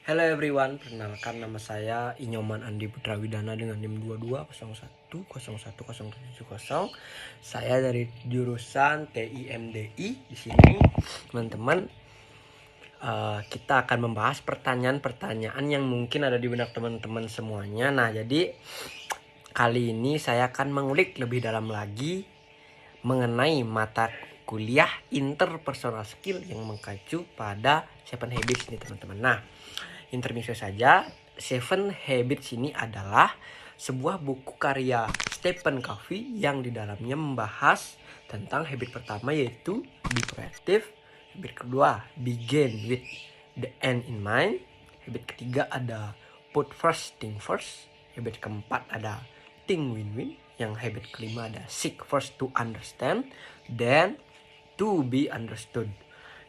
Hello everyone, perkenalkan nama saya Inyoman Andi Putra Widana dengan NIM 2201010770. Saya dari jurusan TIMDI. Di sini, teman-teman, kita akan membahas pertanyaan-pertanyaan yang mungkin ada di benak teman-teman semuanya. Nah, jadi kali ini saya akan mengulik lebih dalam lagi mengenai mata kuliah interpersonal skill yang mengacu pada 7 Habits nih teman-teman. Nah, intermezzo saja, 7 Habits ini adalah sebuah buku karya Stephen Covey yang di dalamnya membahas tentang habit pertama yaitu be proactive, habit kedua begin with the end in mind, habit ketiga ada put first thing first, habit keempat ada think win-win, yang habit kelima ada seek first to understand, then to be understood.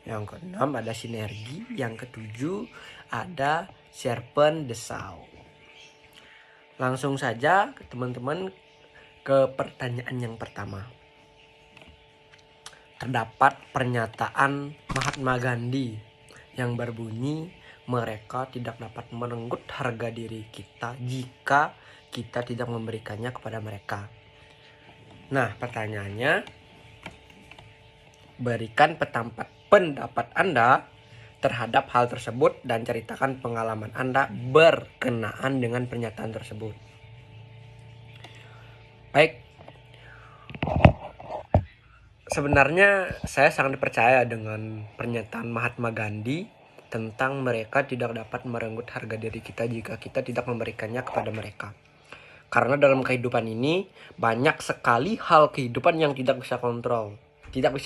Yang keenam ada sinergi, yang ketujuh ada sharpen the saw. Langsung saja teman-teman ke pertanyaan yang pertama. Terdapat pernyataan Mahatma Gandhi yang berbunyi, mereka tidak dapat merenggut harga diri kita jika kita tidak memberikannya kepada mereka. Nah, pertanyaannya, berikan pendapat Anda terhadap hal tersebut dan ceritakan pengalaman Anda berkenaan dengan pernyataan tersebut. Baik, sebenarnya saya sangat percaya dengan pernyataan Mahatma Gandhi tentang mereka tidak dapat merenggut harga diri kita jika kita tidak memberikannya kepada mereka. Karena dalam kehidupan ini banyak sekali hal kehidupan yang tidak bisa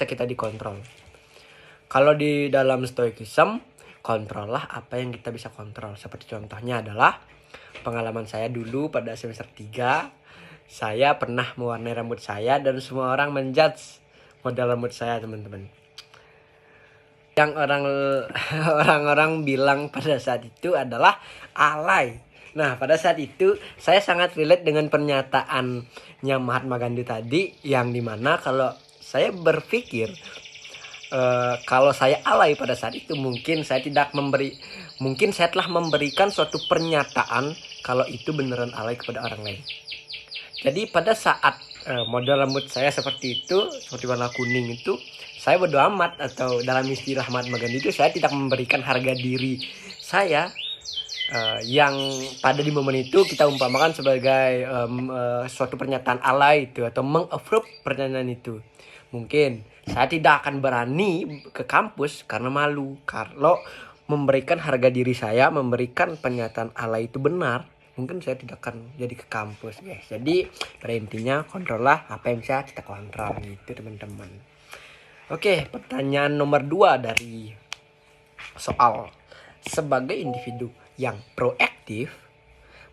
kita dikontrol. Kalau di dalam stoikism, kontrollah apa yang kita bisa kontrol. Seperti contohnya adalah pengalaman saya dulu pada semester 3. Saya pernah mewarnai rambut saya dan semua orang menjudge model rambut saya, teman-teman. Yang orang-orang bilang pada saat itu adalah alay. Nah, pada saat itu saya sangat relate dengan pernyataannya Mahatma Gandhi tadi, yang dimana kalau saya berpikir kalau saya alay pada saat itu, mungkin saya telah memberikan suatu pernyataan kalau itu beneran alay kepada orang lain. Jadi pada saat model rambut saya seperti itu, seperti warna kuning itu, saya bodo amat, atau dalam istilah Mahatma Gandhi itu, saya tidak memberikan harga diri saya yang pada di momen itu kita umpamakan sebagai suatu pernyataan alay itu, atau meng-approve pernyataan itu. Mungkin saya tidak akan berani ke kampus karena malu. Kalau memberikan harga diri saya, memberikan pernyataan alay itu benar, mungkin saya tidak akan jadi ke kampus, guys. Jadi pada intinya, kontrollah apa yang bisa kita kontrol, gitu teman-teman. Oke, pertanyaan nomor 2 dari soal, sebagai individu yang proaktif,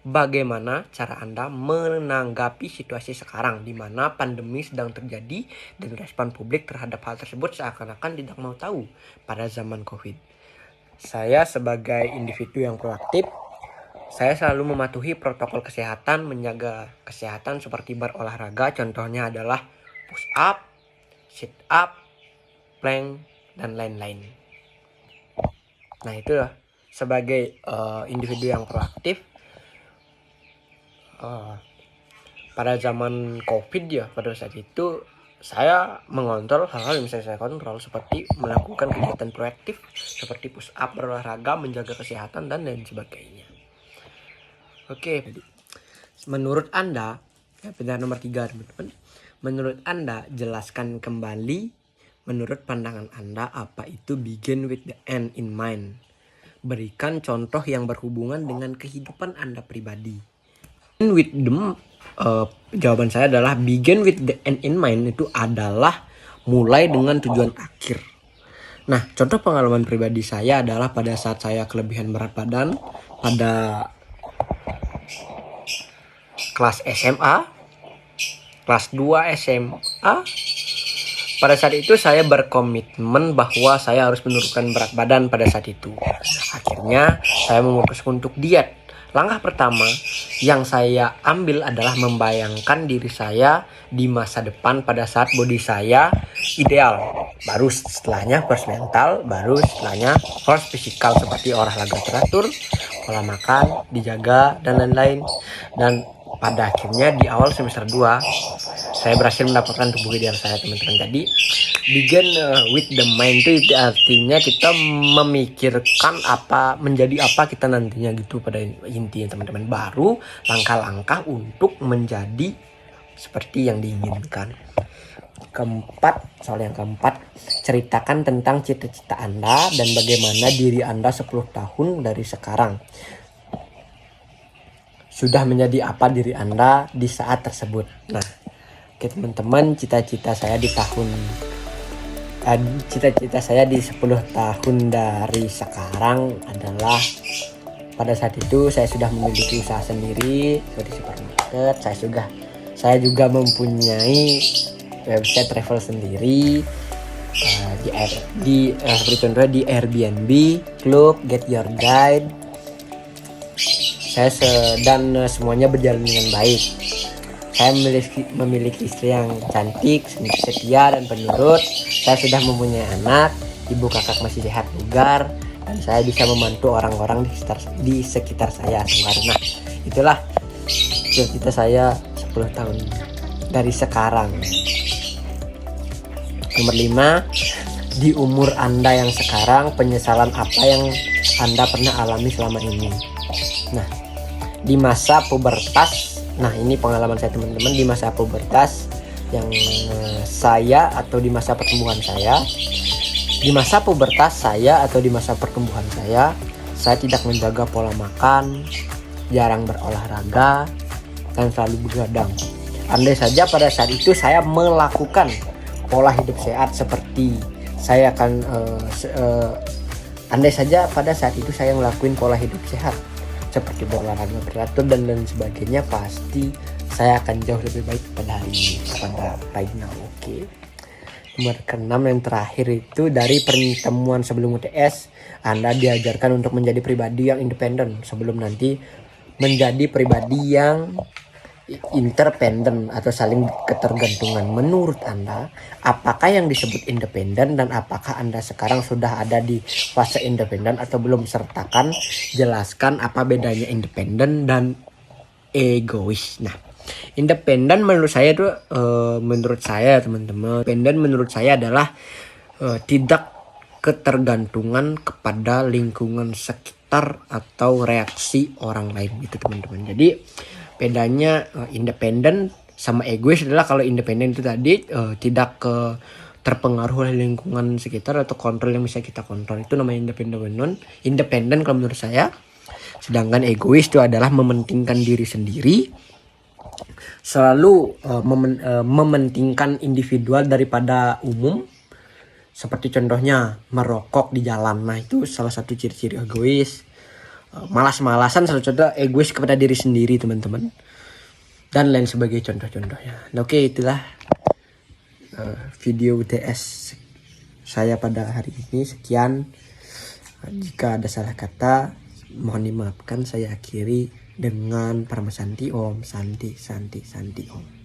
bagaimana cara Anda menanggapi situasi sekarang di mana pandemi sedang terjadi dan respon publik terhadap hal tersebut seakan-akan tidak mau tahu pada zaman COVID? Saya sebagai individu yang proaktif, saya selalu mematuhi protokol kesehatan, menjaga kesehatan seperti berolahraga. Contohnya adalah push up, sit up, plank, dan lain-lain. Nah, itulah sebagai individu yang proaktif. Pada zaman COVID ya, pada saat itu saya mengontrol hal-hal yang bisa saya kontrol, seperti melakukan kegiatan proaktif seperti push up, berolahraga, menjaga kesehatan, dan lain sebagainya. Oke, menurut Anda, pertanyaan nomor 3 teman-teman, menurut Anda, jelaskan kembali menurut pandangan Anda apa itu begin with the end in mind. Berikan contoh yang berhubungan dengan kehidupan Anda pribadi. With them, jawaban saya adalah begin with the end in mind itu adalah mulai dengan tujuan akhir. Nah, contoh pengalaman pribadi saya adalah pada saat saya kelebihan berat badan pada kelas SMA, kelas 2 SMA. Pada saat itu saya berkomitmen bahwa saya harus menurunkan berat badan pada saat itu. Akhirnya saya memutuskan untuk diet. Langkah pertama yang saya ambil adalah membayangkan diri saya di masa depan pada saat body saya ideal. baru setelahnya first mental, baru setelahnya first physical seperti olahraga teratur, pola makan dijaga dan lain-lain. Dan pada akhirnya di awal semester 2 saya berhasil mendapatkan tubuh ideal saya, teman-teman. Jadi begin with the mind itu artinya kita memikirkan apa menjadi apa kita nantinya gitu pada intinya, teman-teman. Baru langkah-langkah untuk menjadi seperti yang diinginkan. Soal yang keempat, ceritakan tentang cita-cita Anda dan bagaimana diri Anda 10 tahun dari sekarang. Sudah menjadi apa diri Anda di saat tersebut. Nah, oke teman-teman, cita-cita saya di 10 tahun dari sekarang adalah pada saat itu saya sudah memiliki usaha sendiri seperti supermarket. Saya juga mempunyai website travel sendiri, seperti contohnya di Airbnb, Klook, Get Your Guide. Dan semuanya berjalan dengan baik. Saya memiliki istri yang cantik, setia dan penurut. Saya sudah mempunyai anak, ibu kakak masih sehat bugar, dan saya bisa membantu orang-orang di sekitar saya. Nah, itulah cita-cita saya 10 tahun dari sekarang. Nomor 5, di umur Anda yang sekarang, penyesalan apa yang Anda pernah alami selama ini? Nah, di masa pubertas, nah ini pengalaman saya teman-teman, di masa pubertas yang saya atau di masa pertumbuhan saya, di masa pubertas saya atau di masa pertumbuhan saya tidak menjaga pola makan, jarang berolahraga, dan selalu begadang. Andai saja pada saat itu saya melakukan pola hidup sehat seperti saya akan andai saja pada saat itu saya ngelakuin pola hidup sehat seperti berolahraga teratur dan lain sebagainya, pasti saya akan jauh lebih baik pada hari ini, pada right now. Oke. Nomor ke-6 yang terakhir itu, dari pertemuan sebelum UTS Anda diajarkan untuk menjadi pribadi yang independen sebelum nanti menjadi pribadi yang interdependen atau saling ketergantungan. Menurut Anda, apakah yang disebut independen dan apakah Anda sekarang sudah ada di fase independen atau belum? Sertakan, jelaskan apa bedanya independen dan egois. Nah, independen menurut saya itu teman-teman, independen menurut saya adalah tidak ketergantungan kepada lingkungan sekitar atau reaksi orang lain gitu, teman-teman. Jadi bedanya independen sama egois adalah kalau independen itu tadi tidak terpengaruh oleh lingkungan sekitar atau kontrol yang bisa kita kontrol, itu namanya independen kalau menurut saya. Sedangkan egois itu adalah mementingkan diri sendiri, selalu mementingkan individual daripada umum, seperti contohnya merokok di jalan. Nah, itu salah satu ciri-ciri egois. Malas-malasan salah contoh egois kepada diri sendiri, teman-teman, dan lain sebagai contoh-contohnya. Oke, itulah video UTS saya pada hari ini. Sekian. Jika ada salah kata mohon dimaafkan. Saya akhiri dengan Parma Santi Om. Santi Om.